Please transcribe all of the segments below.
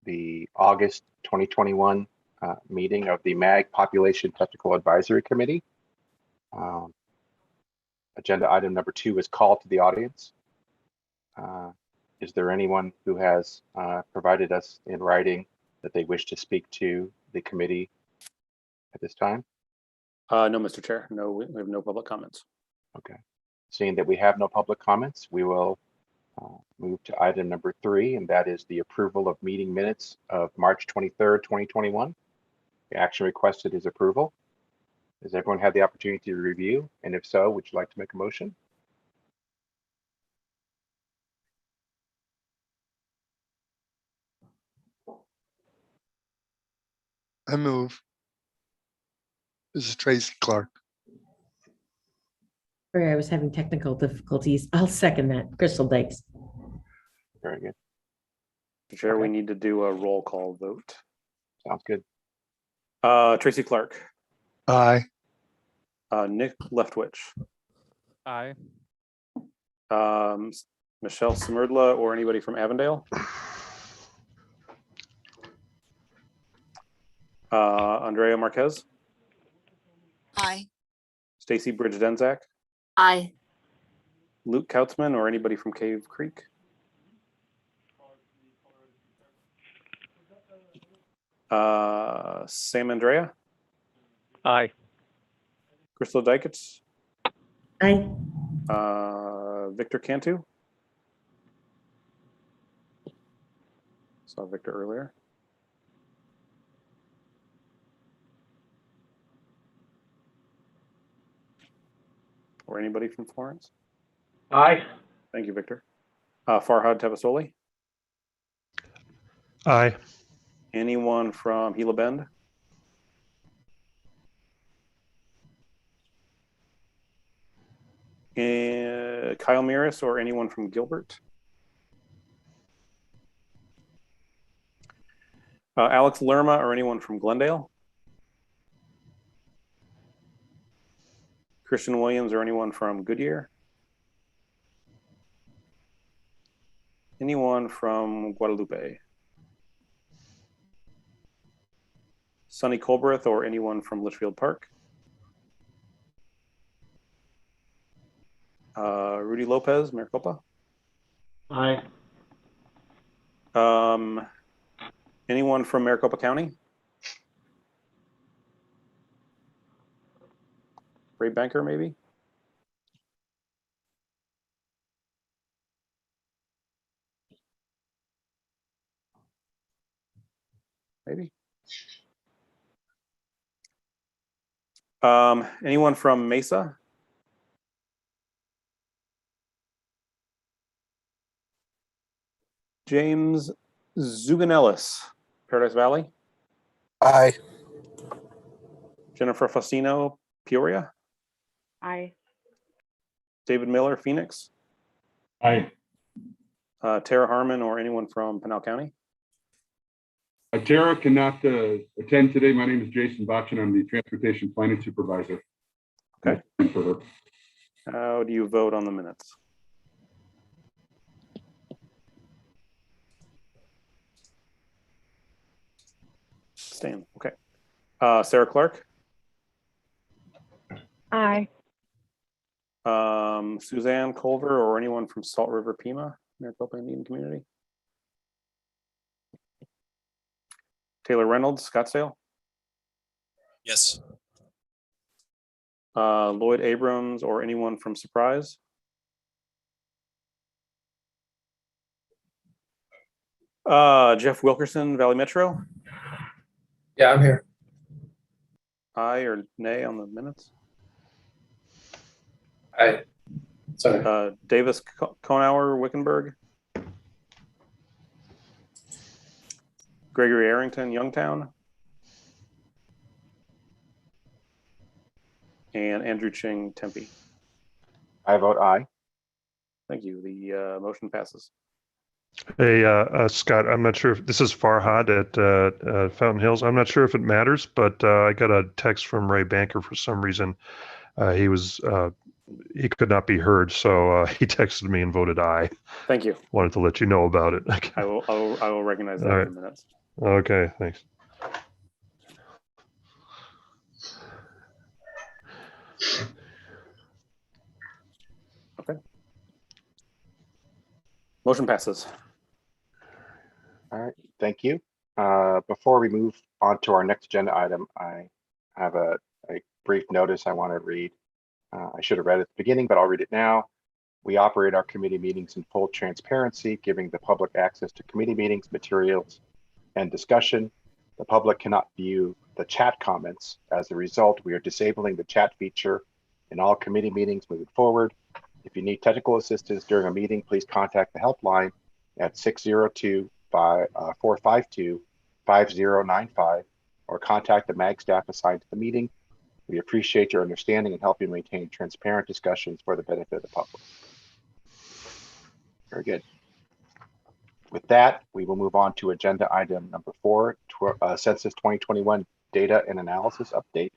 the August 2021 meeting of the MAG Population Technical Advisory Committee. Agenda item number 2 is call to the audience. Is there anyone who has provided us in writing that they wish to speak to the committee at this time? No, Mr. Chair. No, we have no public comments. Okay. Seeing that we have no public comments, we will move to item number 3, and that is the approval of meeting minutes of March 23rd, 2021. The action requested is approval. Has everyone had the opportunity to review? And if so, would you like to make a motion? I move. This is Tracy Clark. Sorry, I was having technical difficulties. I'll second that. Crystal Dykes. Very good. Mr. Chair, Okay. we need to do a roll call vote. Sounds good. Tracy Clark. Aye. Nick Leftwich. Aye. Michelle Smerdla or anybody from Avondale. Andrea Marquez. Aye. Stacy Bridge-Denzak. Aye. Luke Kautzman or anybody from Cave Creek. Sam Andrea. Aye. Crystal Dykes. Aye. Victor Cantu. Saw Victor earlier. Or anybody from Florence? Aye. Thank you, Victor. Farhad Tavasoli. Aye. Anyone from Gila Bend? Kyle Miras or anyone from Gilbert? Alex Lerma or anyone from Glendale? Christian Williams or anyone from Goodyear? Anyone from Guadalupe? Sonny Colbreth or anyone from Litchfield Park? Rudy Lopez, Maricopa? Aye. Anyone from Maricopa County? Ray Banker, maybe? Maybe. Anyone from Mesa? James Zuganellis, Paradise Valley. Aye. Jennifer Faustino, Peoria. Aye. David Miller, Phoenix. Aye. Tara Harmon or anyone from Pinal County. Tara cannot attend today. My name is Jason Botchin. I'm the Transportation Planning Supervisor. Okay. For her. How do you vote on the minutes? Stan. Okay. Sarah Clark. Aye. Suzanne Culver or anyone from Salt River Pima, Maricopa Indian Community. Taylor Reynolds, Scottsdale. Yes. Lloyd Abrams or anyone from Surprise. Jeff Wilkerson, Valley Metro. Yeah, I'm here. Aye or nay on the minutes. Aye. Sorry. Davis Konauer, Wickenburg. Gregory Arrington, Youngtown. And Andrew Ching, Tempe. I vote aye. Thank you. The motion passes. Hey, Scott, I'm not sure if this is Farhad at Fountain Hills. I'm not sure if it matters, but I got a text from Ray Banker for some reason. He was he could not be heard, so he texted me and voted aye. Thank you. Wanted to let you know about it. I will recognize that All in right. the minutes. Okay, thanks. Okay. Motion passes. All right, thank you. Before we move on to our next agenda item, I have a brief notice I want to read. I should have read it at the beginning, but I'll read it now. We operate our committee meetings in full transparency, giving the public access to committee meetings, materials, and discussion. The public cannot view the chat comments. As a result, we are disabling the chat feature in all committee meetings moving forward. If you need technical assistance during a meeting, please contact the helpline at 602-452-5095 or contact the MAG staff assigned to the meeting. We appreciate your understanding and help you maintain transparent discussions for the benefit of the public. Very good. With that, we will move on to agenda item number 4, Census 2021 Data and Analysis Update.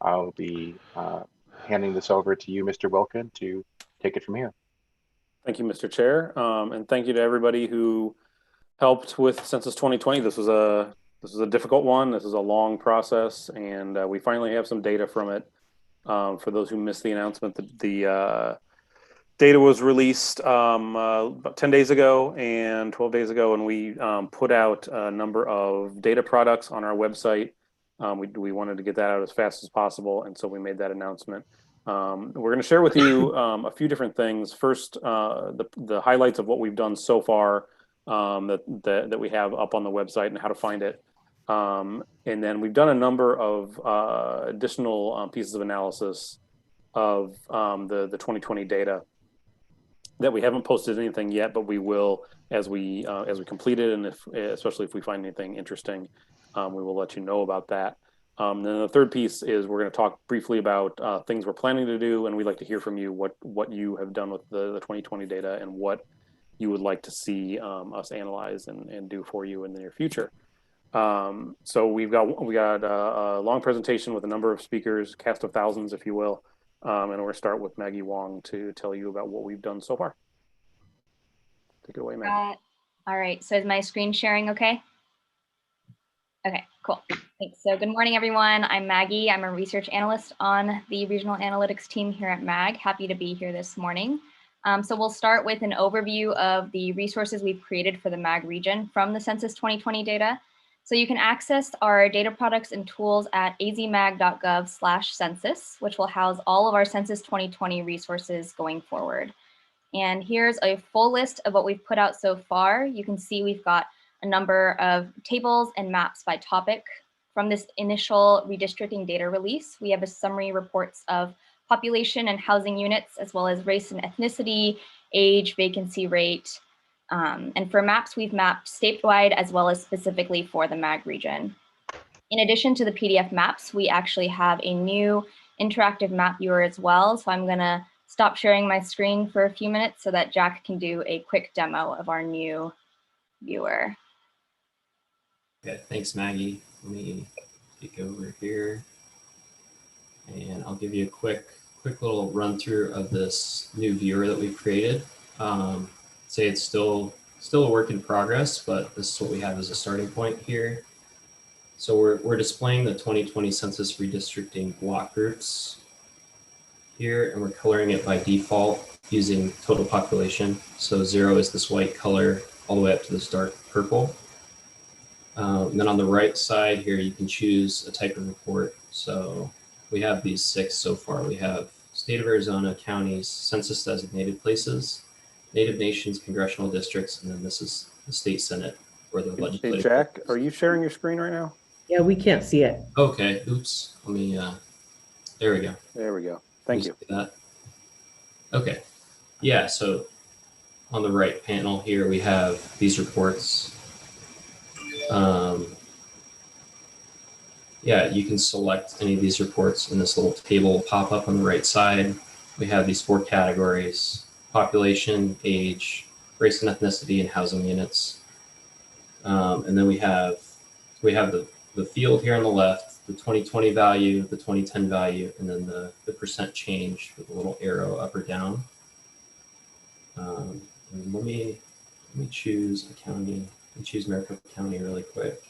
I'll be handing this over to you, Mr. Wilkin, to take it from here. Thank you, Mr. Chair, and thank you to everybody who helped with Census 2020. This was a difficult one. This is a long process, and we finally have some data from it. For those who missed the announcement, the data was released about 10 days ago and 12 days ago, and we put out a number of data products on our website. We wanted to get that out as fast as possible, and so we made that announcement. We're going to share with you a few different things. First, the highlights of what we've done so far that we have up on the website and how to find it. And then we've done a number of additional pieces of analysis of the 2020 data that we haven't posted anything yet, but we will as we complete it, and especially if we find anything interesting, we will let you know about that. Then the third piece is we're going to talk briefly about things we're planning to do, and we'd like to hear from you what you have done with the 2020 data and what you would like to see us analyze and do for you in the near future. So we got a long presentation with a number of speakers, cast of thousands, if you will. And we're going to start with Maggie Wong to tell you about what we've done so far. Take it away, Maggie. All right, so is my screen sharing okay? Okay, cool. Thanks. So good morning, everyone. I'm Maggie. I'm a research analyst on the regional analytics team here at MAG. Happy to be here this morning. So we'll start with an overview of the resources we've created for the MAG region from the Census 2020 data. So you can access our data products and tools at azmag.gov/census, which will house all of our Census 2020 resources going forward. And here's a full list of what we've put out so far. You can see we've got a number of tables and maps by topic. From this initial redistricting data release, we have a summary reports of population and housing units, as well as race and ethnicity, age, vacancy rate. And for maps, we've mapped statewide as well as specifically for the MAG region. In addition to the PDF maps, we actually have a new interactive map viewer as well. So I'm going to stop sharing my screen for a few minutes so that Jack can do a quick demo of our new viewer. Okay, thanks, Maggie. Let me take over here, and I'll give you a quick little run through of this new viewer that we've created. Say it's still a work in progress, but this is what we have as a starting point here. So we're displaying the 2020 census redistricting block groups here, and we're coloring it by default using total population. So 0 is this white color all the way up to this dark purple. And then on the right side here, you can choose a type of report. So we have these 6 so far. We have state of Arizona, counties, census designated places, Native Nations, congressional districts, and then this is the state senate or the legislative. Hey, Jack, are you sharing your screen right now? Yeah, we can't see it. Okay, oops. Let me, there we go. There we go. Thank you. That. Okay, yeah, so on the right panel here, we have these reports. Yeah, you can select any of these reports in this little table pop up on the right side. We have these 4 categories: population, age, race and ethnicity, and housing units. And then we have the the field here on the left, the 2020 value, the 2010 value, and then the percent change with a little arrow up or down. And let me choose a county. Let me choose Maricopa County really quick.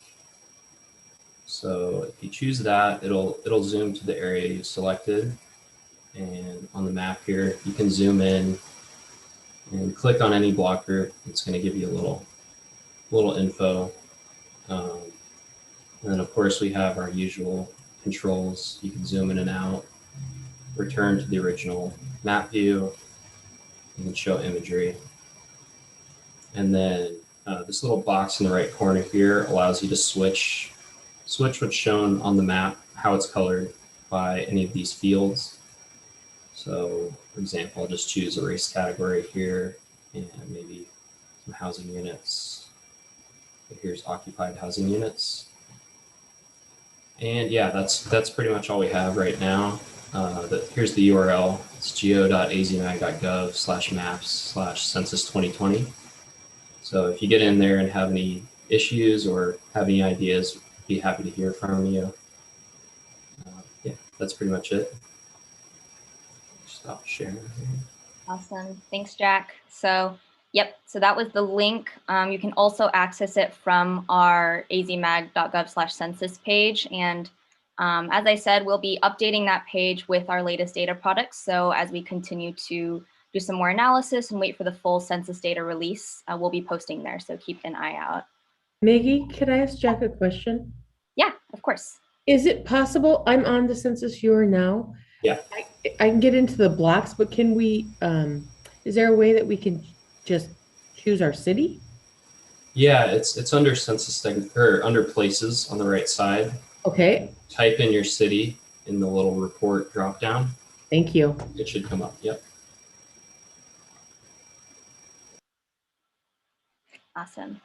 So if you choose that, it'll zoom to the area you selected. And on the map here, you can zoom in and click on any block group. It's going to give you a little info. And then of course we have our usual controls. You can zoom in and out, return to the original map view, and then show imagery. And then this little box in the right corner here allows you to switch what's shown on the map, how it's colored by any of these fields. So for example, I'll just choose a race category here and maybe some housing units. Here's occupied housing units. And yeah, that's pretty much all we have right now. Here's the URL. It's go.azmag.gov/maps/census2020. So if you get in there and have any issues or have any ideas, be happy to hear from you. Yeah, that's pretty much it. Stop sharing. Awesome. Thanks, Jack. So, yep. So that was the link. You can also access it from our azmag.gov/census page. And as I said, we'll be updating that page with our latest data products. So as we continue to do some more analysis and wait for the full census data release, we'll be posting there. So keep an eye out. Maggie, could I ask Jack a question? Yeah, of course. Is it possible, I'm on the census viewer now. Yeah. I can get into the blocks, but can we, is there a way that we can just choose our city? Yeah, it's under census or under places on the right side. Okay. Type in your city in the little report drop down. Thank you. It should come up. Yep. Awesome.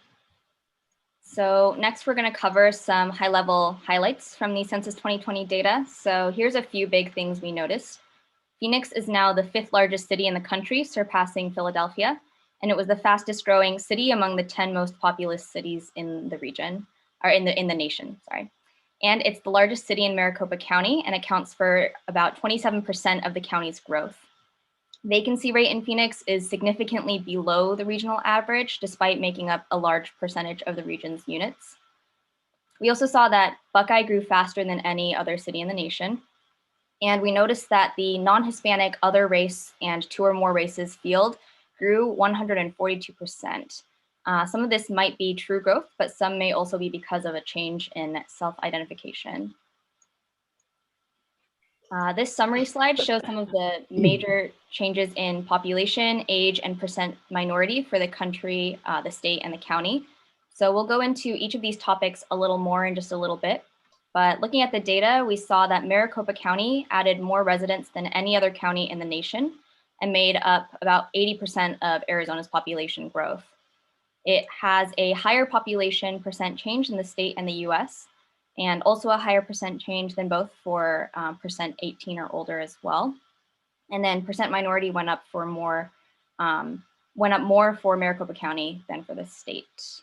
So next we're going to cover some high-level highlights from the Census 2020 data. So here's a few big things we noticed. Phoenix is now the 5th largest city in the country, surpassing Philadelphia, and it was the fastest growing city among the 10 most populous cities in the region, or in the nation, sorry. And it's the largest city in Maricopa County and accounts for about 27% of the county's growth. Vacancy rate in Phoenix is significantly below the regional average, despite making up a large percentage of the region's units. We also saw that Buckeye grew faster than any other city in the nation. And we noticed that the non-Hispanic, other race, and 2 or more races field grew 142%. Some of this might be true growth, but some may also be because of a change in self-identification. This summary slide shows some of the major changes in population, age, and percent minority for the country, the state, and the county. So we'll go into each of these topics a little more in just a little bit. But looking at the data, we saw that Maricopa County added more residents than any other county in the nation and made up about 80% of Arizona's population growth. It has a higher population percent change in the state and the US, and also a higher percent change than both for percent 18 or older as well. And then percent minority went up more for Maricopa County than for the state.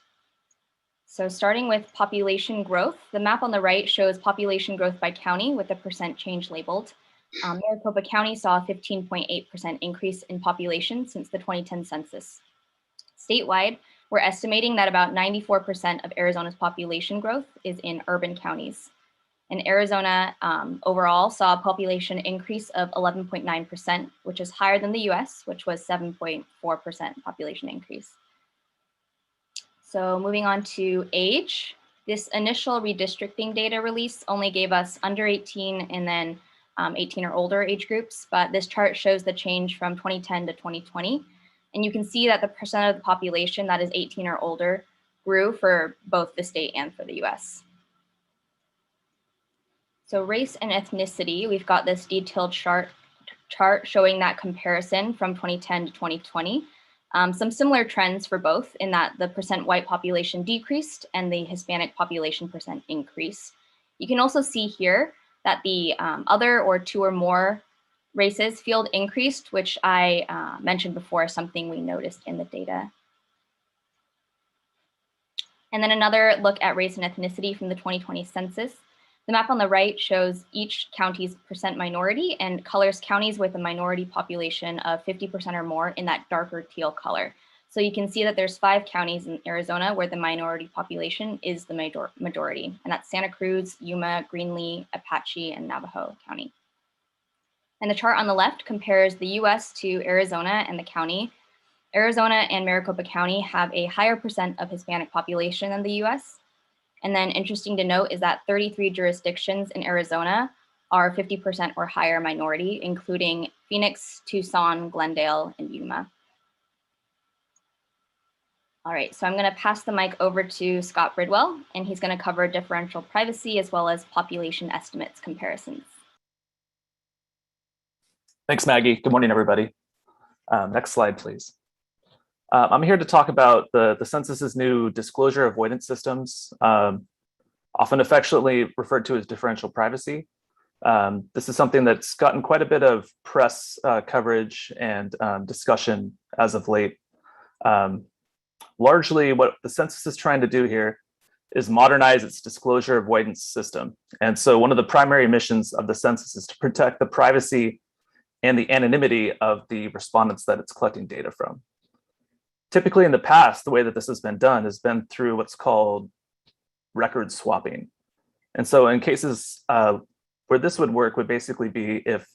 So starting with population growth, the map on the right shows population growth by county with the percent change labeled. Maricopa County saw a 15.8% increase in population since the 2010 census. Statewide, we're estimating that about 94% of Arizona's population growth is in urban counties. And Arizona overall saw a population increase of 11.9%, which is higher than the US, which was 7.4% population increase. So moving on to age, this initial redistricting data release only gave us under 18 and then 18 or older age groups, but this chart shows the change from 2010 to 2020. And you can see that the percent of the population that is 18 or older grew for both the state and for the US. So race and ethnicity, we've got this detailed chart showing that comparison from 2010 to 2020. Some similar trends for both in that the percent white population decreased and the Hispanic population percent increased. You can also see here that the other or 2 or more races field increased, which I mentioned before, something we noticed in the data. And then another look at race and ethnicity from the 2020 census. The map on the right shows each county's percent minority and colors counties with a minority population of 50% or more in that darker teal color. So you can see that there's 5 counties in Arizona where the minority population is the majority, and that's Santa Cruz, Yuma, Greenlee, Apache, and Navajo County. And the chart on the left compares the US to Arizona and the county. Arizona and Maricopa County have a higher percent of Hispanic population than the US. And then interesting to note is that 33 jurisdictions in Arizona are 50% or higher minority, including Phoenix, Tucson, Glendale, and Yuma. All right, so I'm going to pass the mic over to Scott Bridwell, and he's going to cover differential privacy as well as population estimates comparisons. Thanks, Maggie. Good morning, everybody. Next slide, please. I'm here to talk about the census's new disclosure avoidance systems, often affectionately referred to as differential privacy. This is something that's gotten quite a bit of press coverage and discussion as of late. Largely, what the census is trying to do here is modernize its disclosure avoidance system. And so one of the primary missions of the census is to protect the privacy and the anonymity of the respondents that it's collecting data from. Typically in the past, the way that this has been done has been through what's called record swapping. And so in cases where this would work would basically be if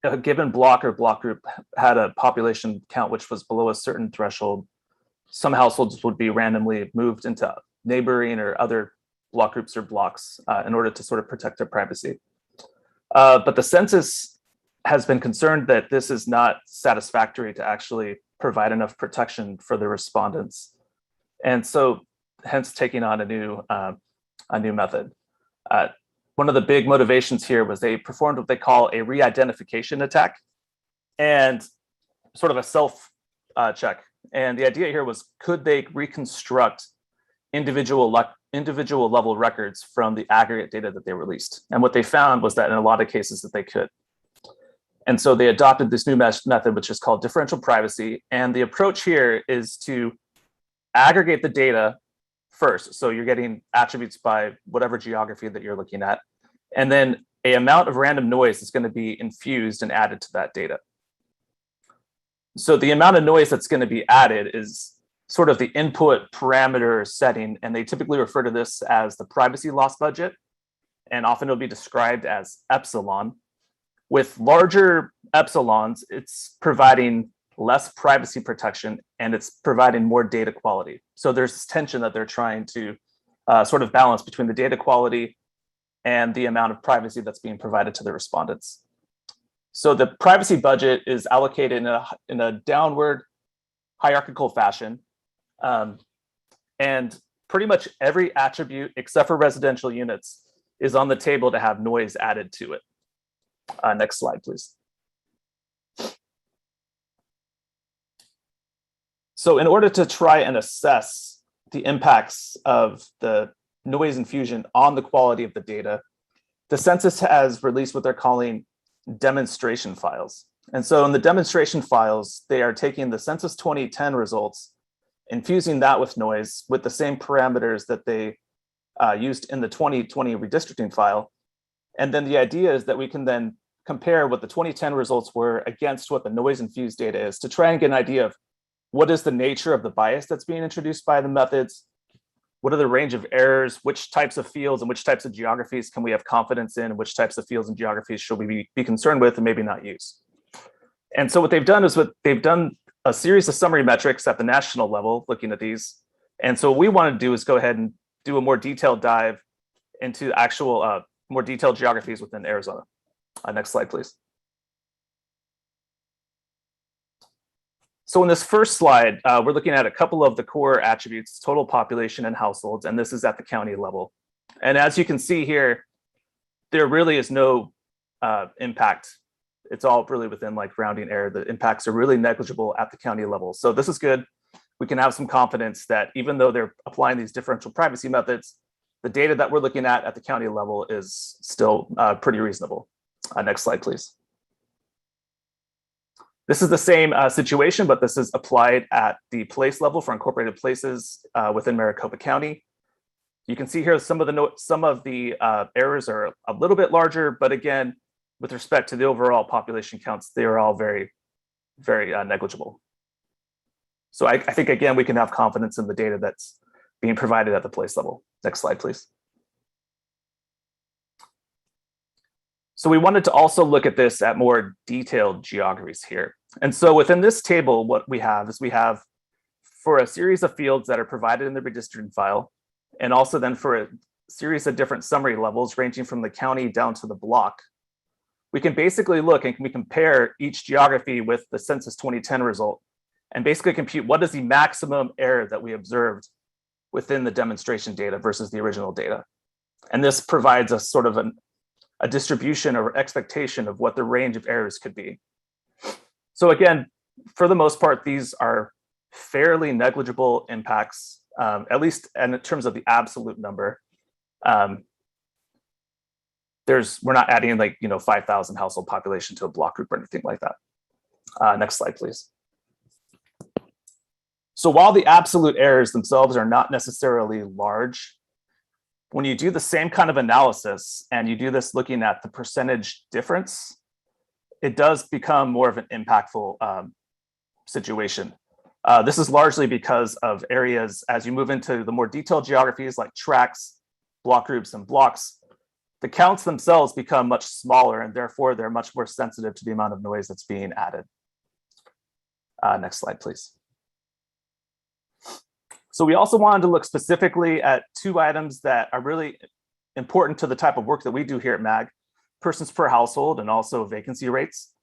a given block or block group had a population count which was below a certain threshold, some households would be randomly moved into neighboring or other block groups or blocks in order to sort of protect their privacy. But the census has been concerned that this is not satisfactory to actually provide enough protection for the respondents. And so hence taking on a new method. One of the big motivations here was they performed what they call a re-identification attack and sort of a self check. And the idea here was, could they reconstruct individual level records from the aggregate data that they released? And what they found was that in a lot of cases that they could. And so they adopted this new method, which is called differential privacy. And the approach here is to aggregate the data first. So you're getting attributes by whatever geography that you're looking at. And then an amount of random noise is going to be infused and added to that data. So the amount of noise that's going to be added is sort of the input parameter setting. And they typically refer to this as the privacy loss budget. And often it'll be described as epsilon. With larger epsilons, it's providing less privacy protection and it's providing more data quality. So there's this tension that they're trying to sort of balance between the data quality and the amount of privacy that's being provided to the respondents. So the privacy budget is allocated in a downward hierarchical fashion. And pretty much every attribute except for residential units is on the table to have noise added to it. Next slide, please. So in order to try and assess the impacts of the noise infusion on the quality of the data, the census has released what they're calling demonstration files. And so in the demonstration files, they are taking the Census 2010 results, infusing that with noise with the same parameters that they used in the 2020 redistricting file. And then the idea is that we can then compare what the 2010 results were against what the noise infused data is to try and get an idea of what is the nature of the bias that's being introduced by the methods, what are the range of errors, which types of fields and which types of geographies can we have confidence in, which types of fields and geographies should we be concerned with and maybe not use. And so what they've done is they've done a series of summary metrics at the national level looking at these. And so what we want to do is go ahead and do a more detailed dive into actual more detailed geographies within Arizona. Next slide, please. So in this first slide, we're looking at a couple of the core attributes, total population and households, and this is at the county level. And as you can see here, there really is no impact. It's all really within like rounding error. The impacts are really negligible at the county level. So this is good. We can have some confidence that even though they're applying these differential privacy methods, the data that we're looking at the county level is still pretty reasonable. Next slide, please. This is the same situation, but this is applied at the place level for incorporated places within Maricopa County. You can see here some of the errors are a little bit larger, but again, with respect to the overall population counts, they are all very, very negligible. So I think, again, we can have confidence in the data that's being provided at the place level. Next slide, please. So we wanted to also look at this at more detailed geographies here. And so within this table, what we have is for a series of fields that are provided in the redistricting file, and also then for a series of different summary levels ranging from the county down to the block, we can basically look and we compare each geography with the Census 2010 result and basically compute what is the maximum error that we observed within the demonstration data versus the original data. And this provides us sort of a distribution or expectation of what the range of errors could be. So again, for the most part, these are fairly negligible impacts, at least in terms of the absolute number. We're not adding 5,000 household population to a block group or anything like that. Next slide, please. So while the absolute errors themselves are not necessarily large, when you do the same kind of analysis and you do this looking at the percentage difference, it does become more of an impactful situation. This is largely because of areas, as you move into the more detailed geographies like tracts, block groups, and blocks, the counts themselves become much smaller, and therefore they're much more sensitive to the amount of noise that's being added. Next slide, please. So we also wanted to look specifically at two items that are really important to the type of work that we do here at MAG: persons per household and also vacancy rates.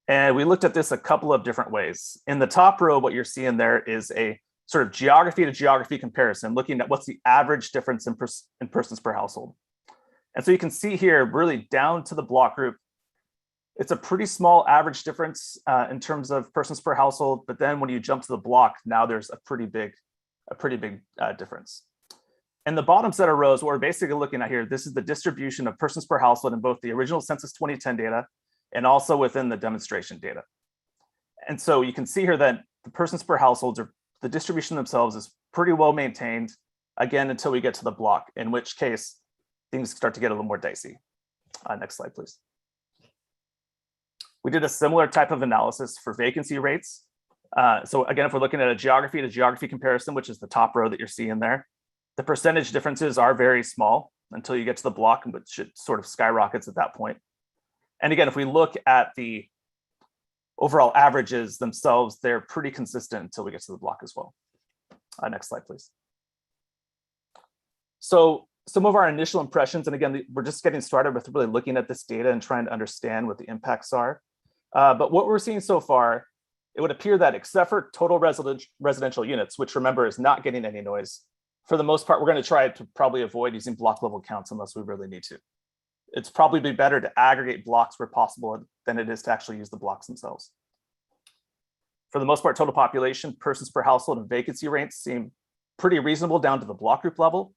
And we looked at this a couple of different ways. In the top row, what you're seeing there is a sort of geography to geography comparison, looking at what's the average difference in persons per household. And so you can see here, really down to the block group, it's a pretty small average difference in terms of persons per household. But then when you jump to the block, now there's a pretty big difference. In the bottom set of rows, what we're basically looking at here, this is the distribution of persons per household in both the original Census 2010 data and also within the demonstration data. And so you can see here that the persons per households, or the distribution themselves, is pretty well maintained, again, until we get to the block, in which case things start to get a little more dicey. Next slide, please. We did a similar type of analysis for vacancy rates. So again, if we're looking at a geography to geography comparison, which is the top row that you're seeing there, the percentage differences are very small until you get to the block, which it sort of skyrockets at that point. And again, if we look at the overall averages themselves, they're pretty consistent until we get to the block as well. Next slide, please. So some of our initial impressions, and again, we're just getting started with really looking at this data and trying to understand what the impacts are. But what we're seeing so far, it would appear that except for total residential units, which remember is not getting any noise, for the most part, we're going to try to probably avoid using block level counts unless we really need to. It's probably better to aggregate blocks where possible than it is to actually use the blocks themselves. For the most part, total population, persons per household, and vacancy rates seem pretty reasonable down to the block group level.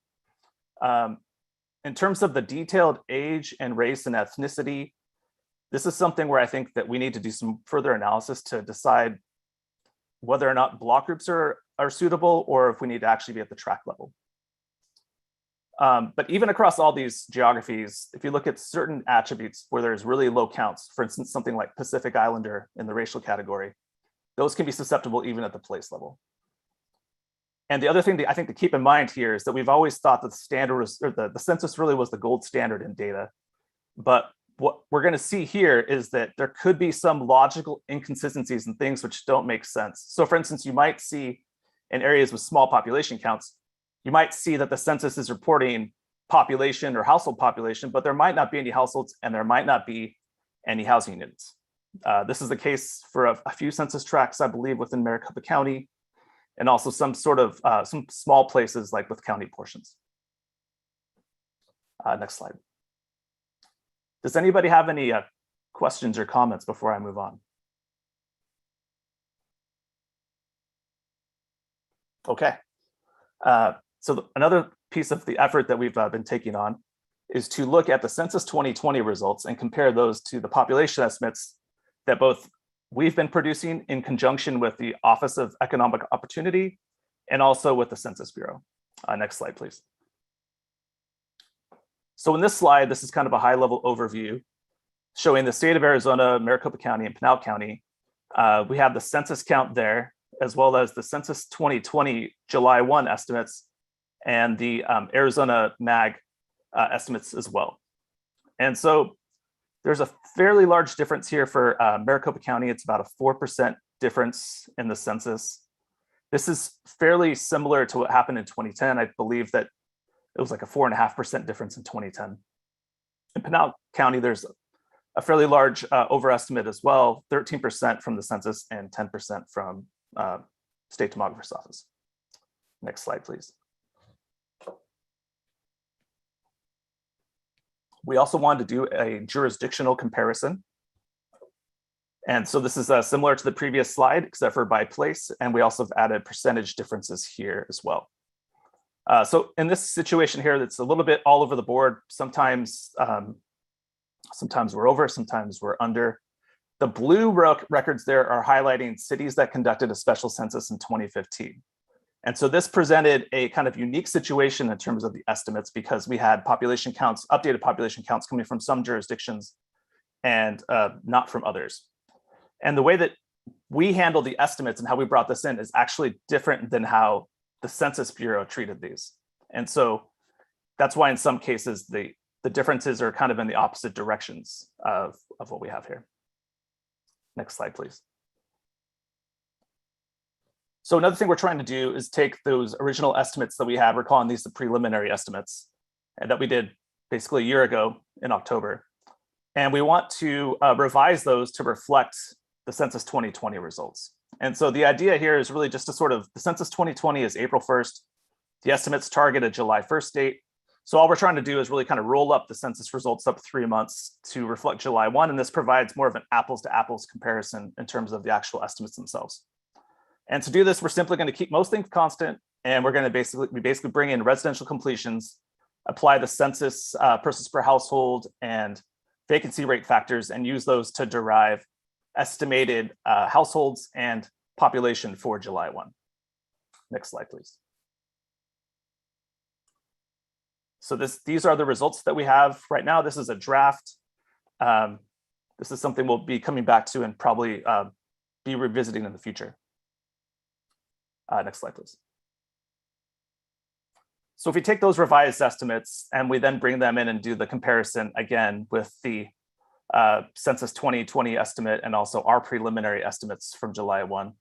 In terms of the detailed age and race and ethnicity, this is something where I think that we need to do some further analysis to decide whether or not block groups are suitable or if we need to actually be at the tract level. But even across all these geographies, if you look at certain attributes where there's really low counts, for instance, something like Pacific Islander in the racial category, those can be susceptible even at the place level. And the other thing that I think to keep in mind here is that we've always thought that the standard was, or the census really was the gold standard in data. But what we're going to see here is that there could be some logical inconsistencies and things which don't make sense. So for instance, you might see in areas with small population counts, you might see that the census is reporting population or household population, but there might not be any households and there might not be any housing units. This is the case for a few census tracts, I believe, within Maricopa County, and also some sort of some small places like with county portions. Next slide. Does anybody have any questions or comments before I move on? Okay. So another piece of the effort that we've been taking on is to look at the Census 2020 results and compare those to the population estimates that both we've been producing in conjunction with the Office of Economic Opportunity and also with the Census Bureau. Next slide, please. So in this slide, this is kind of a high-level overview showing the state of Arizona, Maricopa County, and Pinal County. We have the census count there, as well as the Census 2020 July 1 estimates and the Arizona MAG estimates as well. And so there's a fairly large difference here for Maricopa County. It's about a 4% difference in the census. This is fairly similar to what happened in 2010. I believe that it was like a 4.5% difference in 2010. In Pinal County, there's a fairly large overestimate as well, 13% from the census and 10% from State Demographer's Office. Next slide, please. We also wanted to do a jurisdictional comparison. And so this is similar to the previous slide, except for by place, and we also have added percentage differences here as well. So in this situation here, it's a little bit all over the board. Sometimes we're over, sometimes we're under. The blue records there are highlighting cities that conducted a special census in 2015. And so this presented a kind of unique situation in terms of the estimates because we had population counts, updated population counts coming from some jurisdictions and not from others. And the way that we handled the estimates and how we brought this in is actually different than how the Census Bureau treated these. And so that's why in some cases, the differences are kind of in the opposite directions of what we have here. Next slide, please. So another thing we're trying to do is take those original estimates that we had, we're calling these the preliminary estimates, and that we did basically a year ago in October. And we want to revise those to reflect the Census 2020 results. And so the idea here is really just to sort of, the Census 2020 is April 1st, the estimates target a July 1st date. So all we're trying to do is really kind of roll up the census results up 3 months to reflect July 1, and this provides more of an apples to apples comparison in terms of the actual estimates themselves. And to do this, we're simply going to keep most things constant, and we're going to basically bring in residential completions, apply the census persons per household and vacancy rate factors, and use those to derive estimated households and population for July 1. Next slide, please. So these are the results that we have right now. This is a draft. This is something we'll be coming back to and probably be revisiting in the future. Next slide, please. So if we take those revised estimates and we then bring them in and do the comparison again with the Census 2020 estimate and also our preliminary estimates from July 1,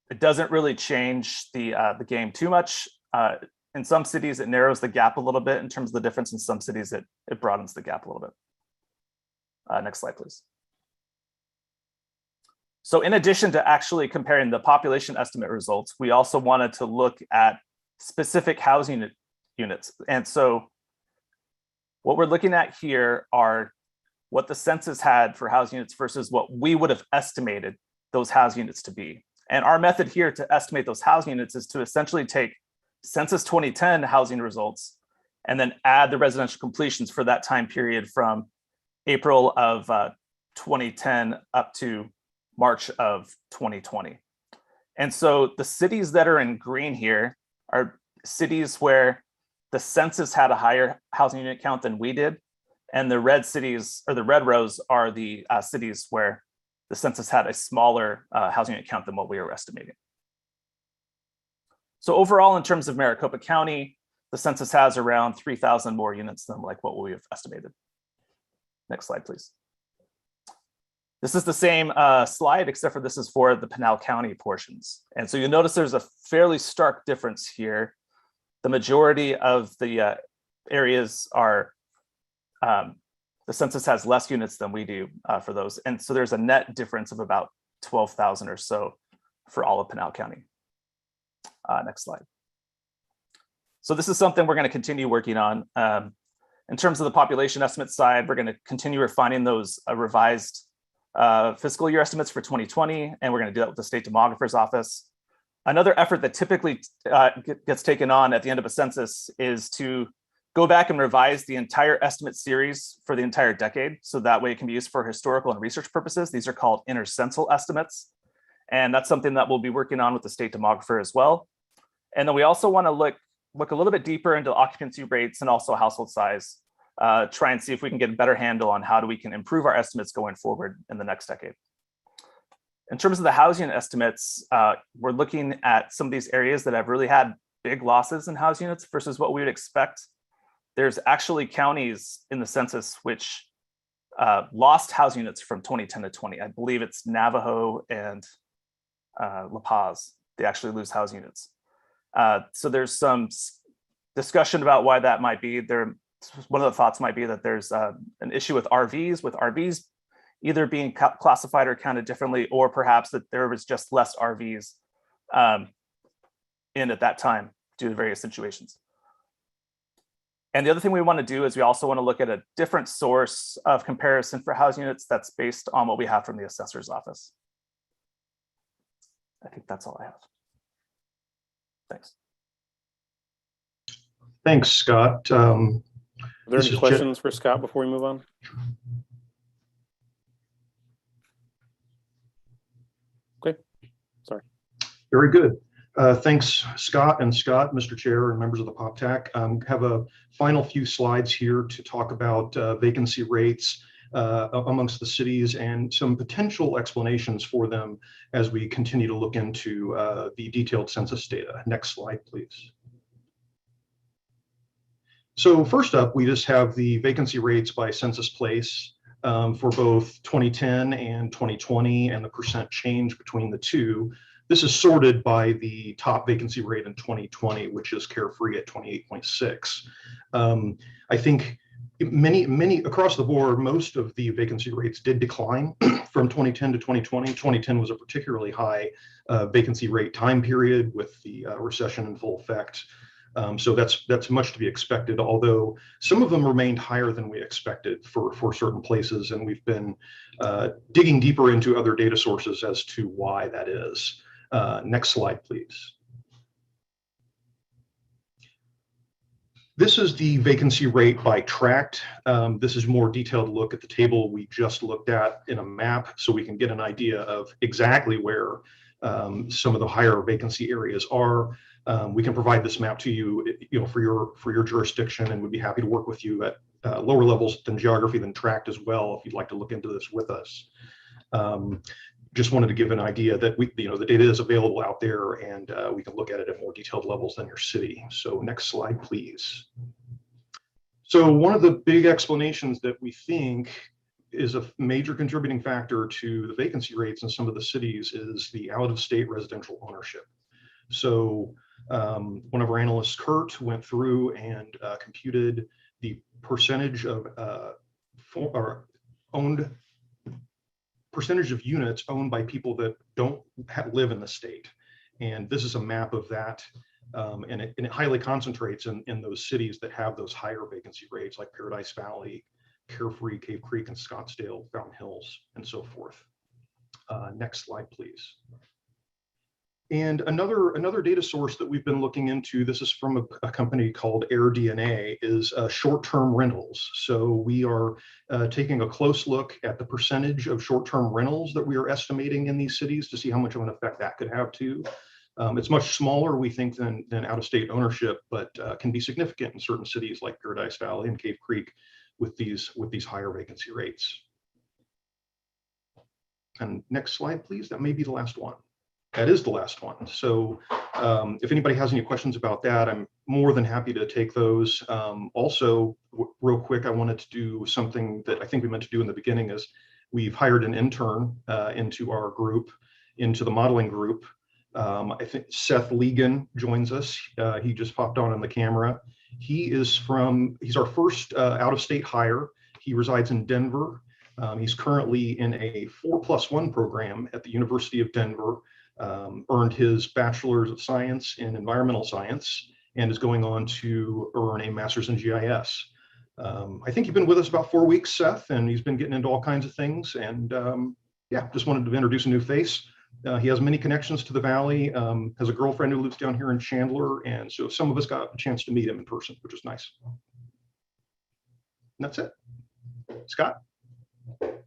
it doesn't really change the game too much. In some cities, it narrows the gap a little bit in terms of the difference. In some cities, it broadens the gap a little bit. Next slide, please. So in addition to actually comparing the population estimate results, we also wanted to look at specific housing units. And so what we're looking at here are what the census had for housing units versus what we would have estimated those housing units to be. And our method here to estimate those housing units is to essentially take Census 2010 housing results and then add the residential completions for that time period from April of 2010 up to March of 2020. And so the cities that are in green here are cities where the census had a higher housing unit count than we did. And the red cities, or the red rows, are the cities where the census had a smaller housing unit count than what we were estimating. So overall, in terms of Maricopa County, the census has around 3,000 more units than like what we have estimated. Next slide, please. This is the same slide, except for this is for the Pinal County portions. And so you'll notice there's a fairly stark difference here. The majority of the areas are, the census has less units than we do for those. And so there's a net difference of about 12,000 or so for all of Pinal County. Next slide. So this is something we're going to continue working on. In terms of the population estimate side, we're going to continue refining those revised fiscal year estimates for 2020, and we're going to do that with the State Demographer's Office. Another effort that typically gets taken on at the end of a census is to go back and revise the entire estimate series for the entire decade. So that way it can be used for historical and research purposes. These are called intercensal estimates. And that's something that we'll be working on with the state demographer as well. And then we also want to look a little bit deeper into occupancy rates and also household size, try and see if we can get a better handle on how we can improve our estimates going forward in the next decade. In terms of the housing estimates, we're looking at some of these areas that have really had big losses in housing units versus what we would expect. There's actually counties in the census which lost housing units from 2010 to 20. I believe it's Navajo and La Paz. They actually lose housing units. So there's some discussion about why that might be. One of the thoughts might be that there's an issue with RVs either being classified or counted differently, or perhaps that there was just less RVs in at that time due to various situations. And the other thing we want to do is we also want to look at a different source of comparison for housing units that's based on what we have from the assessor's office. I think that's all I have. Thanks. Thanks, Scott. Are there any questions for Scott before we move on? Okay, sorry. Very good. Thanks, Scott, Mr. Chair, and members of the PopTac. Have a final few slides here to talk about vacancy rates amongst the cities and some potential explanations for them as we continue to look into the detailed census data. Next slide, please. So first up, we just have the vacancy rates by census place for both 2010 and 2020 and the percent change between the two. This is sorted by the top vacancy rate in 2020, which is Carefree at 28.6. I think many across the board, most of the vacancy rates did decline from 2010 to 2020. 2010 was a particularly high vacancy rate time period with the recession in full effect. So that's much to be expected, although some of them remained higher than we expected for certain places, and we've been digging deeper into other data sources as to why that is. Next slide, please. This is the vacancy rate by tract. This is a more detailed look at the table we just looked at in a map, so we can get an idea of exactly where some of the higher vacancy areas are. We can provide this map to you, for your jurisdiction, and we'd be happy to work with you at lower levels than geography than tract as well, if you'd like to look into this with us. Just wanted to give an idea that the data is available out there, and we can look at it at more detailed levels than your city. So next slide, please. So one of the big explanations that we think is a major contributing factor to the vacancy rates in some of the cities is the out-of-state residential ownership. So one of our analysts, Kurt, went through and computed the percentage of percentage of units owned by people that don't live in the state. And this is a map of that. And it highly concentrates in those cities that have those higher vacancy rates, like Paradise Valley, Carefree, Cave Creek, and Scottsdale, Fountain Hills, and so forth. Next slide, please. And another data source that we've been looking into, this is from a company called AirDNA, is short-term rentals. So we are taking a close look at the percentage of short-term rentals that we are estimating in these cities to see how much of an effect that could have too. It's much smaller, we think, than out-of-state ownership, but can be significant in certain cities like Paradise Valley and Cave Creek with these higher vacancy rates. And next slide, please. That may be the last one. That is the last one. So if anybody has any questions about that, I'm more than happy to take those. Also, real quick, I wanted to do something that I think we meant to do in the beginning is we've hired an intern into our group, into the modeling group. I think Seth Legan joins us. He just popped on the camera. He's our first out-of-state hire. He resides in Denver. He's currently in a 4+1 program at the University of Denver. Earned his Bachelor's of Science in Environmental Science and is going on to earn a Master's in GIS. I think you've been with us about 4 weeks, Seth, and he's been getting into all kinds of things. And yeah, just wanted to introduce a new face. He has many connections to the Valley, has a girlfriend who lives down here in Chandler. And so some of us got a chance to meet him in person, which is nice. that's it. Scott?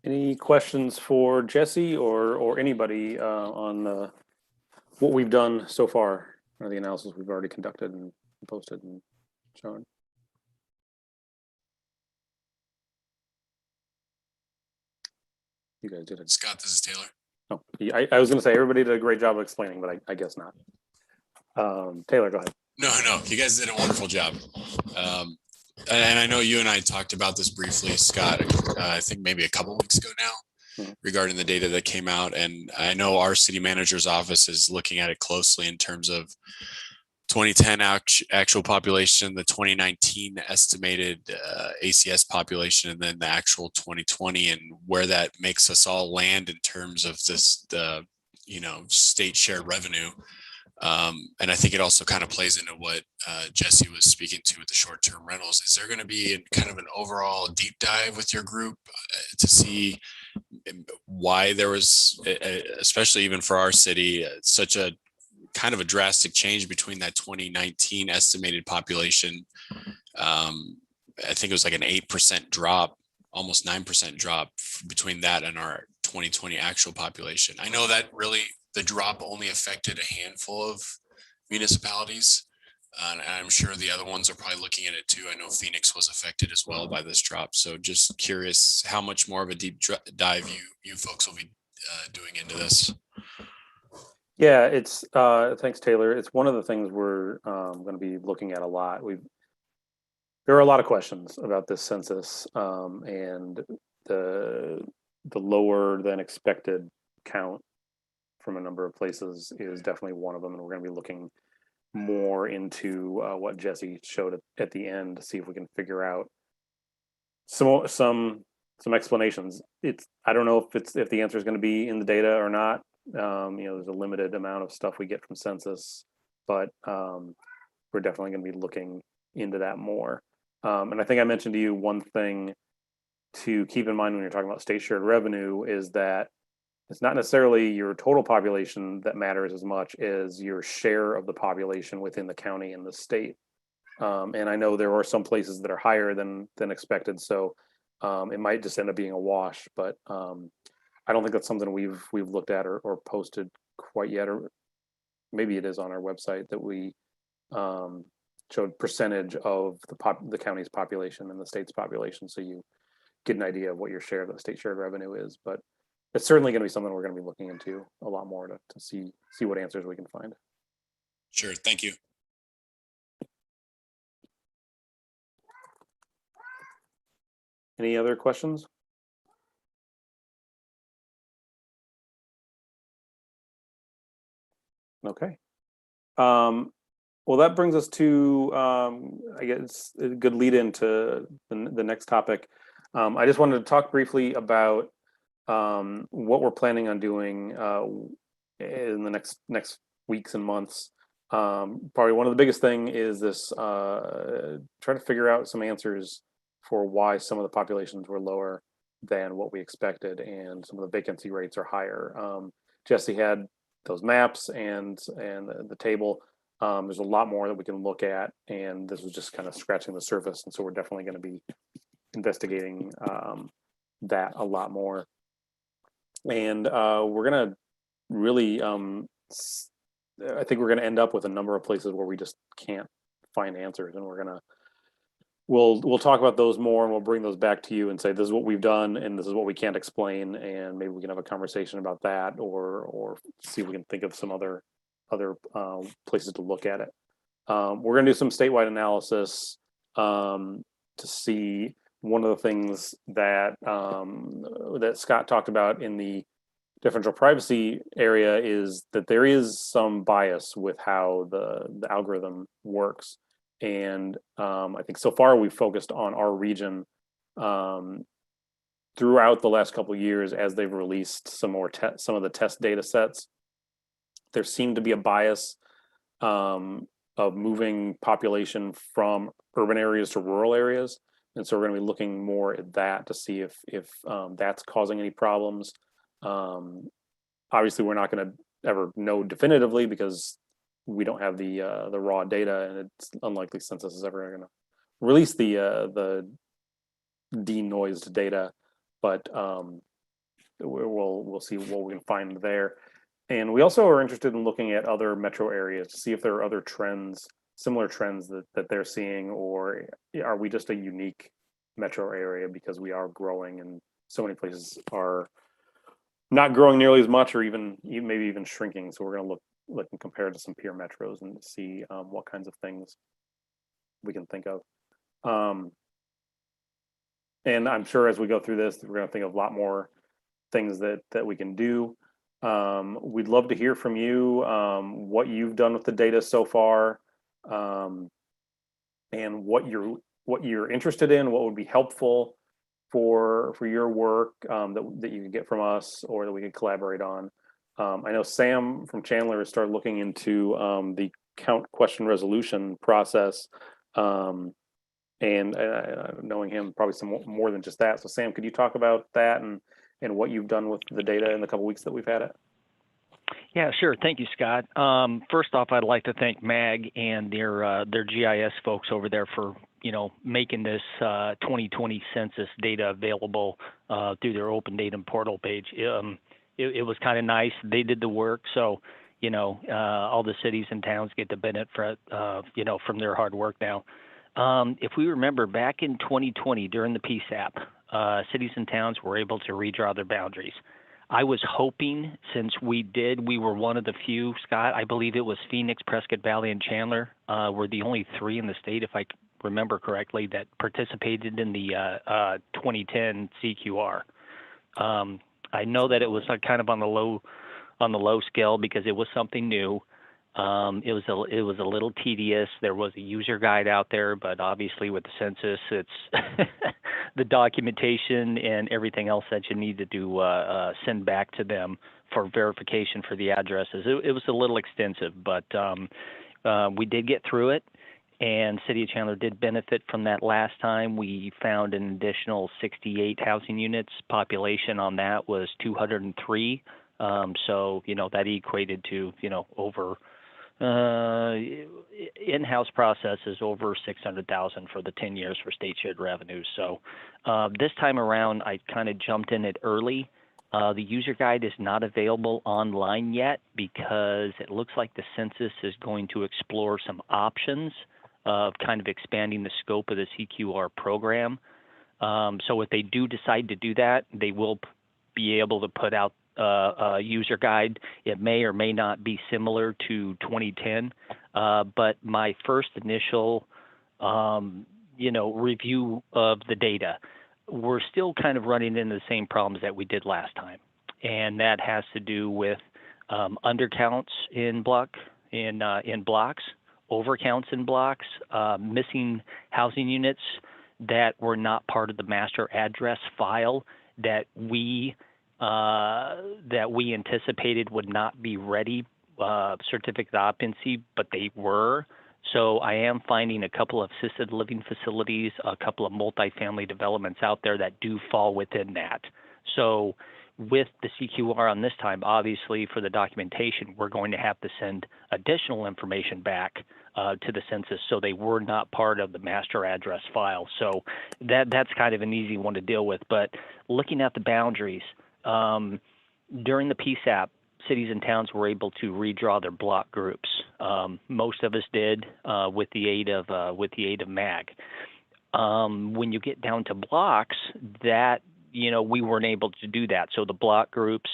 Any questions for Jesse or anybody on what we've done so far, or the analysis we've already conducted and posted and shown? You guys did it. Scott, this is Taylor. Oh, I was going to say everybody did a great job of explaining, but I guess not. Taylor, go ahead. No, you guys did a wonderful job. And I know you and I talked about this briefly, Scott, I think maybe a couple weeks ago now, regarding the data that came out. And I know our city manager's office is looking at it closely in terms of 2010 actual population, the 2019 estimated ACS population, and then the actual 2020, and where that makes us all land in terms of the state shared revenue. And I think it also kind of plays into what Jesse was speaking to with the short-term rentals. Is there going to be kind of an overall deep dive with your group to see why there was, especially even for our city, such a kind of a drastic change between that 2019 estimated population? I think it was like an 8% drop, almost 9% drop between that and our 2020 actual population. I know that really the drop only affected a handful of municipalities. And I'm sure the other ones are probably looking at it too. I know Phoenix was affected as well by this drop. So just curious how much more of a deep dive you folks will be doing into this. Yeah, it's thanks, Taylor. It's one of the things we're going to be looking at a lot. There are a lot of questions about this census and the lower than expected count from a number of places is definitely one of them, and we're going to be looking more into what Jesse showed at the end to see if we can figure out some explanations. I don't know if the answer is going to be in the data or not. There's a limited amount of stuff we get from Census, but we're definitely going to be looking into that more. And I think I mentioned to you one thing to keep in mind when you're talking about state shared revenue is that it's not necessarily your total population that matters as much as your share of the population within the county and the state. And I know there are some places that are higher than expected, so it might just end up being a wash. But I don't think that's something we've looked at or posted quite yet, or maybe it is on our website that we showed percentage of the county's population and the state's population, so you get an idea of what your share of the state shared revenue is. But it's certainly going to be something we're going to be looking into a lot more to see what answers we can find. Sure, thank you. Any other questions? Okay. Well, that brings us to, I guess, a good lead into the next topic. I just wanted to talk briefly about what we're planning on doing in the next weeks and months. Probably one of the biggest thing is this, try to figure out some answers for why some of the populations were lower than what we expected and some of the vacancy rates are higher. Jesse had those maps and the table. There's a lot more that we can look at, and this was just kind of scratching the surface. And so we're definitely going to be investigating that a lot more. And we're going to really, I think we're going to end up with a number of places where we just can't find answers, and we'll talk about those more, and we'll bring those back to you and say, this is what we've done and this is what we can't explain, and maybe we can have a conversation about that, or see if we can think of some other places to look at it. We're going to do some statewide analysis to see. One of the things that that Scott talked about in the differential privacy area is that there is some bias with how the algorithm works. And I think so far we've focused on our region throughout the last couple of years as they've released some of the test data sets. There seemed to be a bias of moving population from urban areas to rural areas. And so we're going to be looking more at that to see if that's causing any problems. Obviously, we're not going to ever know definitively because we don't have the raw data, and it's unlikely Census is ever going to release the denoised data, but we'll see what we can find there. And we also are interested in looking at other metro areas to see if there are other trends, similar trends that they're seeing, or are we just a unique metro area because we are growing and so many places are not growing nearly as much, or even maybe even shrinking. So we're going to look and compare to some peer metros and see what kinds of things we can think of. And I'm sure as we go through this, we're going to think of a lot more things that we can do. We'd love to hear from you, what you've done with the data so far, and what you're interested in, what would be helpful for your work, that you can get from us or that we could collaborate on. I know Sam from Chandler has started looking into the count question resolution process, and knowing him, probably some more than just that. So Sam, could you talk about that and what you've done with the data in the couple weeks that we've had it? Yeah, sure. Thank you, Scott. First off, I'd like to thank MAG and their GIS folks over there for making this 2020 census data available through their open data portal page. It was kind of nice. They did the work, so all the cities and towns get the benefit from their hard work now. If we remember back in 2020 during the PSAP, cities and towns were able to redraw their boundaries. I was hoping, since we were one of the few, Scott, I believe it was Phoenix, Prescott Valley, and Chandler, were the only three in the state, if I remember correctly, that participated in the 2010 CQR. I know that it was kind of on the low scale because it was something new. It was a little tedious. There was a user guide out there, but obviously with the census, it's the documentation and everything else that you need to do send back to them for verification for the addresses. It was a little extensive, but we did get through it, and City of Chandler did benefit from that last time. We found an additional 68 housing units. Population on that was 203. So that equated to over. In-house process is over 600,000 for the 10 years for state shared revenues. So this time around, I kind of jumped in it early. The user guide is not available online yet because it looks like the census is going to explore some options of kind of expanding the scope of the CQR program. So if they do decide to do that, they will be able to put out a user guide. It may or may not be similar to 2010, but my first initial, review of the data, we're still kind of running into the same problems that we did last time, and that has to do with undercounts in blocks, overcounts in blocks, missing housing units that were not part of the master address file that we anticipated would not be ready, certificate of occupancy, but they were. So I am finding a couple of assisted living facilities, a couple of multifamily developments out there that do fall within that. So with the CQR on this time, obviously for the documentation, we're going to have to send additional information back to the census, so they were not part of the master address file. So that's kind of an easy one to deal with. But looking at the boundaries, during the PSAP, cities and towns were able to redraw their block groups. Most of us did with the aid of MAG. When you get down to blocks, that we weren't able to do that. So the block groups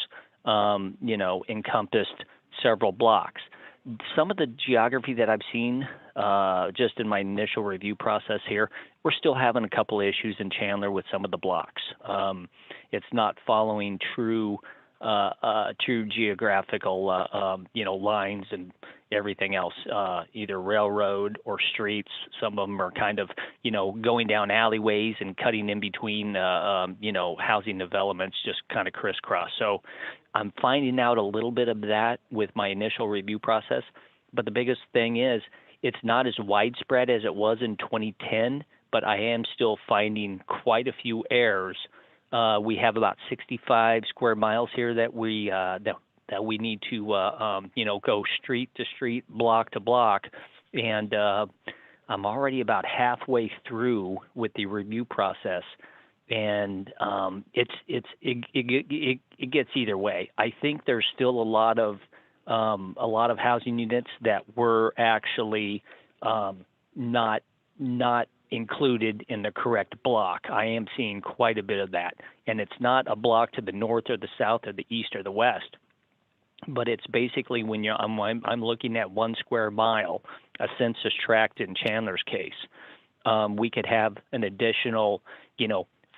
encompassed several blocks. Some of the geography that I've seen just in my initial review process here, we're still having a couple of issues in Chandler with some of the blocks. It's not following true geographical lines and everything else, either railroad or streets. Some of them are kind of going down alleyways and cutting in between housing developments, just kind of crisscross. So I'm finding out a little bit of that with my initial review process, but the biggest thing is it's not as widespread as it was in 2010, but I am still finding quite a few errors. We have about 65 square miles here that we need to go street to street, block to block, and I'm already about halfway through with the review process, and it gets either way. I think there's still a lot of housing units that were actually not included in the correct block. I am seeing quite a bit of that, and it's not a block to the north or the south or the east or the west, but it's basically when I'm looking at 1 square mile, a census tract in Chandler's case. We could have an additional,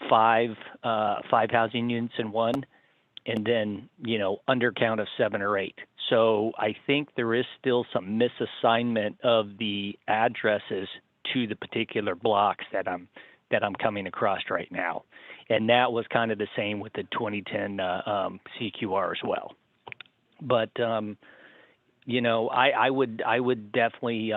5 housing units in one, and then, undercount of 7 or 8. So I think there is still some misassignment of the addresses to the particular blocks that I'm coming across right now. And that was kind of the same with the 2010 CQR as well. But, I would definitely,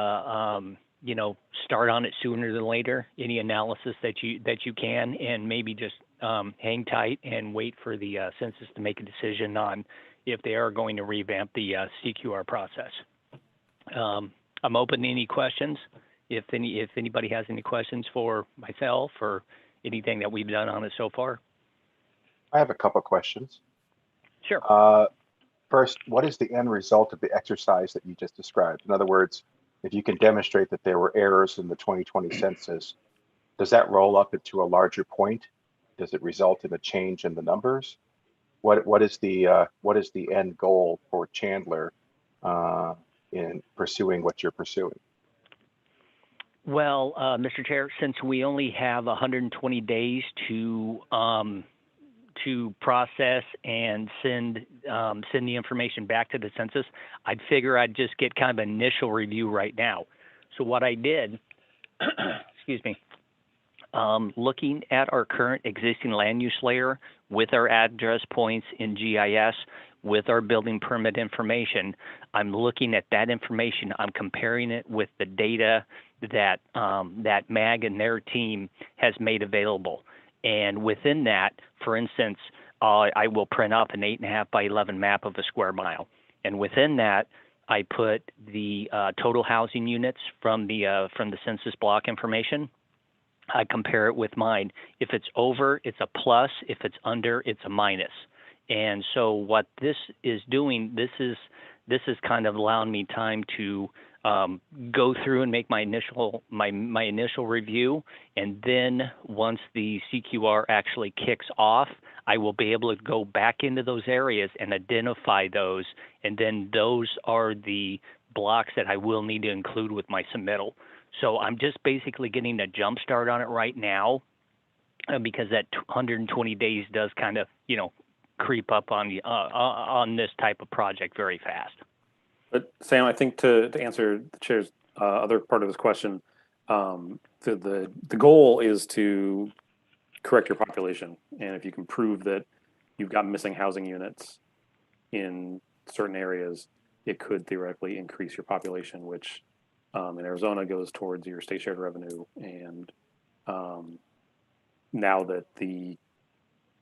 start on it sooner than later, any analysis that you can, and maybe just hang tight and wait for the census to make a decision on if they are going to revamp the CQR process. I'm open to any questions. If anybody has any questions for myself or anything that we've done on it so far. I have a couple of questions. Sure. First, what is the end result of the exercise that you just described? In other words, if you can demonstrate that there were errors in the 2020 census, does that roll up into a larger point? Does it result in a change in the numbers? What is the end goal for Chandler in pursuing what you're pursuing? Well, Mr. Chair, since we only have 120 days to process and send the information back to the census, I'd figure I'd just get kind of an initial review right now. So what I did, excuse me, looking at our current existing land use layer with our address points in GIS, with our building permit information, I'm looking at that information. I'm comparing it with the data that MAG and their team has made available. And within that, for instance, I will print off an 8.5 by 11 map of a square mile. And within that, I put the total housing units from the census block information. I compare it with mine. If it's over, it's a plus. If it's under, it's a minus. And so what this is doing, this is kind of allowing me time to go through and make my initial review, and then once the CQR actually kicks off, I will be able to go back into those areas and identify those, and then those are the blocks that I will need to include with my submittal. So I'm just basically getting a jump start on it right now, because that 120 days does kind of creep up on this type of project very fast. But Sam, I think to answer the chair's other part of his question, the goal is to correct your population, and if you can prove that you've got missing housing units in certain areas, it could theoretically increase your population, which in Arizona goes towards your state shared revenue. And now that the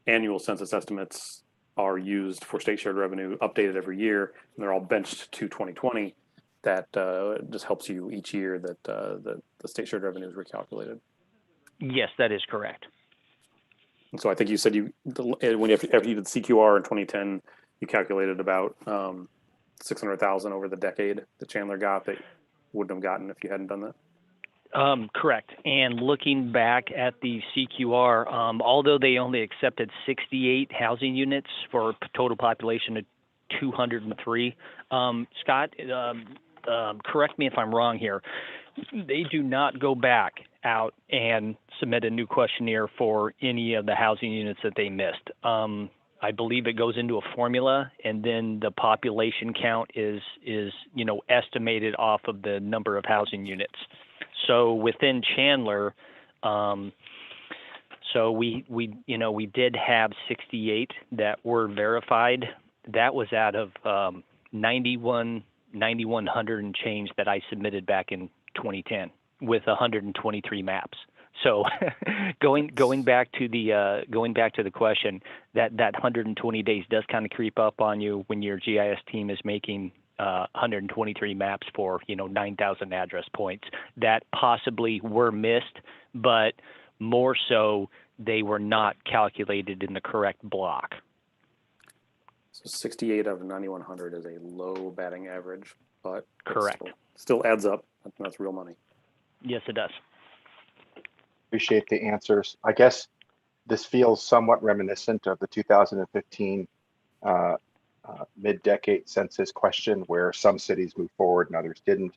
annual census estimates are used for state shared revenue, updated every year, and they're all benched to 2020, that just helps you each year that the state shared revenue is recalculated. Yes, that is correct. And so I think you said after you did CQR in 2010, you calculated about 600,000 over the decade that Chandler got that wouldn't have gotten if you hadn't done that. Correct. And looking back at the CQR, although they only accepted 68 housing units for a total population of 203, Scott, correct me if I'm wrong here, they do not go back out and submit a new questionnaire for any of the housing units that they missed. I believe it goes into a formula, and then the population count is estimated off of the number of housing units. So within Chandler, so we did have 68 that were verified. That was out of 9,100 and change that I submitted back in 2010 with 123 maps. So going back to the question, that 120 days does kind of creep up on you when your GIS team is making 123 maps for 9,000 address points that possibly were missed, but more so they were not calculated in the correct block. So 68 out of 9,100 is a low batting average, but Correct. Still adds up. That's real money. Yes, it does. Appreciate the answers. I guess this feels somewhat reminiscent of the 2015 mid-decade census question, where some cities moved forward and others didn't.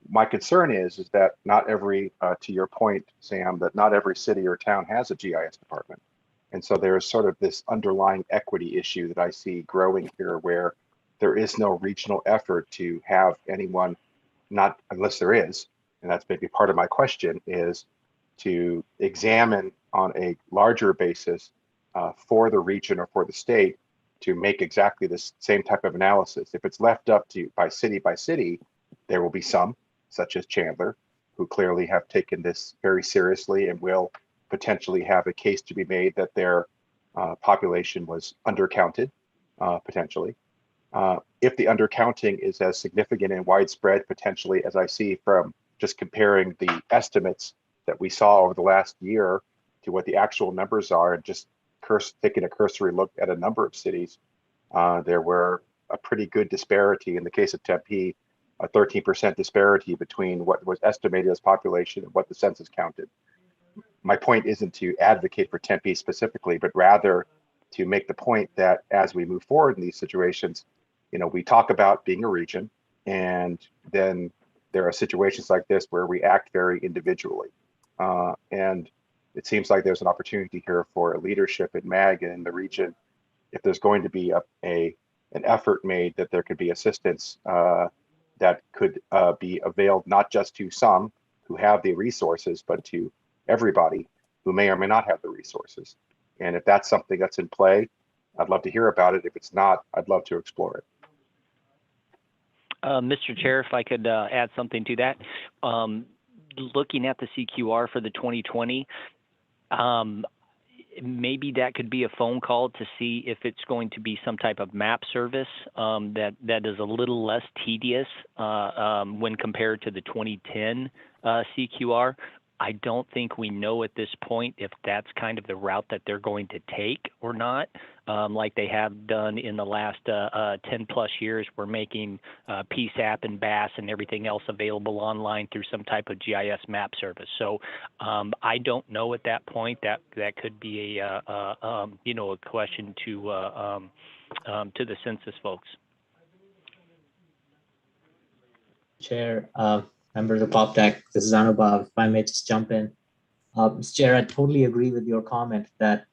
My concern is that not every, to your point, Sam, that not every city or town has a GIS department. And so there's sort of this underlying equity issue that I see growing here, where there is no regional effort to have anyone, not unless there is, and that's maybe part of my question, is to examine on a larger basis for the region or for the state to make exactly this same type of analysis. If it's left up to by city, there will be some, such as Chandler, who clearly have taken this very seriously and will potentially have a case to be made that their population was undercounted, potentially. If the undercounting is as significant and widespread potentially as I see from just comparing the estimates that we saw over the last year to what the actual numbers are, and just taking a cursory look at a number of cities, there were a pretty good disparity. In the case of Tempe, a 13% disparity between what was estimated as population and what the census counted. My point isn't to advocate for Tempe specifically, but rather to make the point that as we move forward in these situations, we talk about being a region, and then there are situations like this where we act very individually. And it seems like there's an opportunity here for leadership in MAG and in the region. If there's going to be an effort made, that there could be assistance that could be availed not just to some who have the resources, but to everybody who may or may not have the resources. And if that's something that's in play, I'd love to hear about it. If it's not, I'd love to explore it. Mr. Chair, if I could add something to that. Looking at the CQR for the 2020, maybe that could be a phone call to see if it's going to be some type of map service that is a little less tedious when compared to the 2010 CQR. I don't think we know at this point if that's kind of the route that they're going to take or not. Like they have done in the last 10 plus years, we're making PSAP and BAS and everything else available online through some type of GIS map service. So I don't know at that point. That could be a question to the census folks. Chair, members of PopTech, this is Anubhav. If I may just jump in. Mr. Chair, I totally agree with your comment that,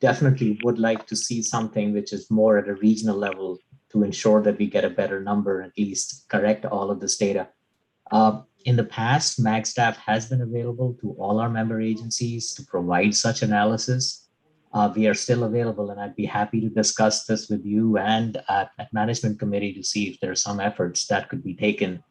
definitely would like to see something which is more at a regional level to ensure that we get a better number, at least correct all of this data. In the past, MAG staff has been available to all our member agencies to provide such analysis. We are still available, and I'd be happy to discuss this with you and at management committee to see if there are some efforts that could be taken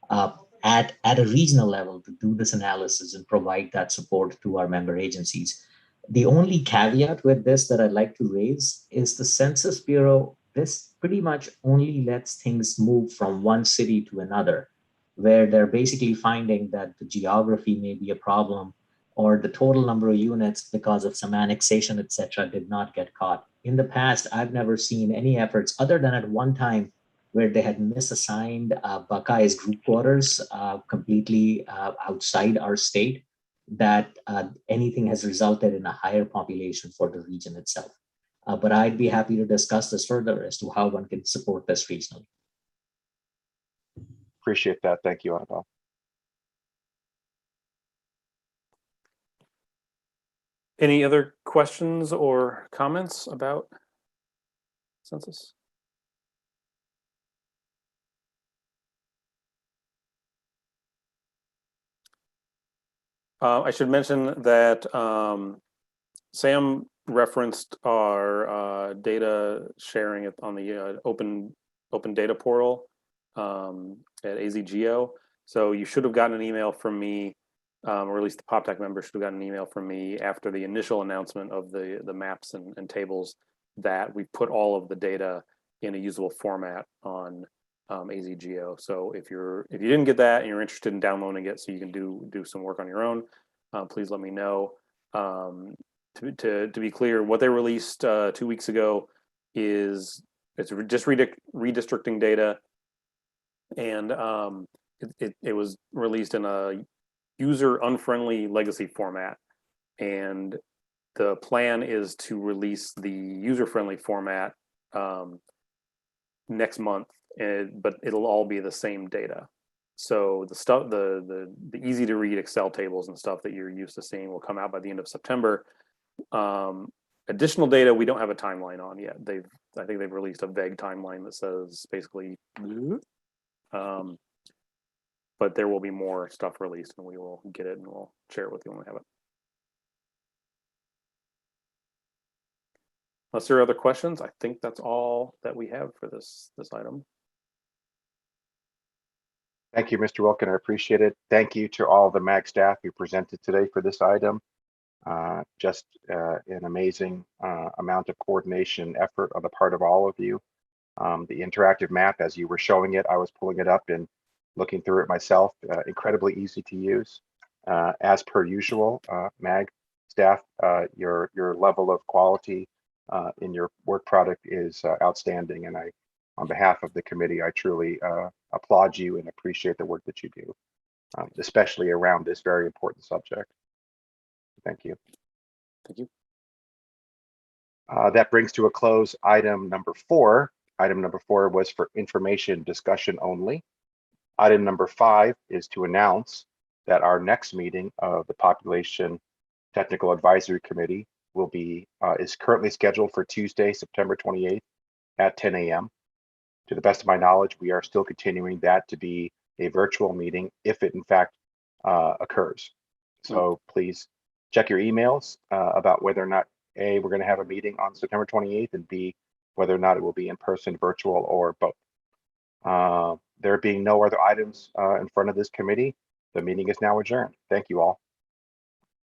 at a regional level to do this analysis and provide that support to our member agencies. The only caveat with this that I'd like to raise is the Census Bureau, this pretty much only lets things move from one city to another, where they're basically finding that the geography may be a problem or the total number of units because of some annexation, etc., did not get caught. In the past, I've never seen any efforts other than at one time where they had misassigned Buckeye's group quarters completely outside our state, that anything has resulted in a higher population for the region itself. But I'd be happy to discuss this further as to how one can support this regionally. Appreciate that. Thank you, Anubhav. Any other questions or comments about census? I should mention that Sam referenced our data sharing on the open data portal at azmag.gov. So you should have gotten an email from me, or at least the PopTech member should have gotten an email from me after the initial announcement of the maps and tables, that we put all of the data in a usable format on azmag.gov. So if you didn't get that and you're interested in downloading it so you can do some work on your own, please let me know. To be clear, what they released 2 weeks ago is it's just redistricting data, and it was released in a user unfriendly legacy format, and the plan is to release the user friendly format next month, but it'll all be the same data. So the stuff, the easy to read Excel tables and stuff that you're used to seeing will come out by the end of September. Additional data we don't have a timeline on yet. I think they've released a vague timeline that says basically, but there will be more stuff released, and we will get it and we'll share it with you when we have it. Unless there are other questions, I think that's all that we have for this item. Thank you, Mr. Wilkin. I appreciate it. Thank you to all the MAG staff who presented today for this item. Just an amazing amount of coordination effort on the part of all of you. The interactive map, as you were showing it, I was pulling it up and looking through it myself. Incredibly easy to use. As per usual, MAG staff, your level of quality in your work product is outstanding, and on behalf of the committee, I truly applaud you and appreciate the work that you do, especially around this very important subject. Thank you. Thank you. That brings to a close item number 4. Item number 4 was for information discussion only. Item number 5 is to announce that our next meeting of the Population Technical Advisory Committee will be is currently scheduled for Tuesday, September 28th at 10 a.m. To the best of my knowledge, we are still continuing that to be a virtual meeting if it in fact occurs. So please check your emails about whether or not A, we're going to have a meeting on September 28th, and B, whether or not it will be in person, virtual, or both. There being no other items in front of this committee, the meeting is now adjourned. Thank you all.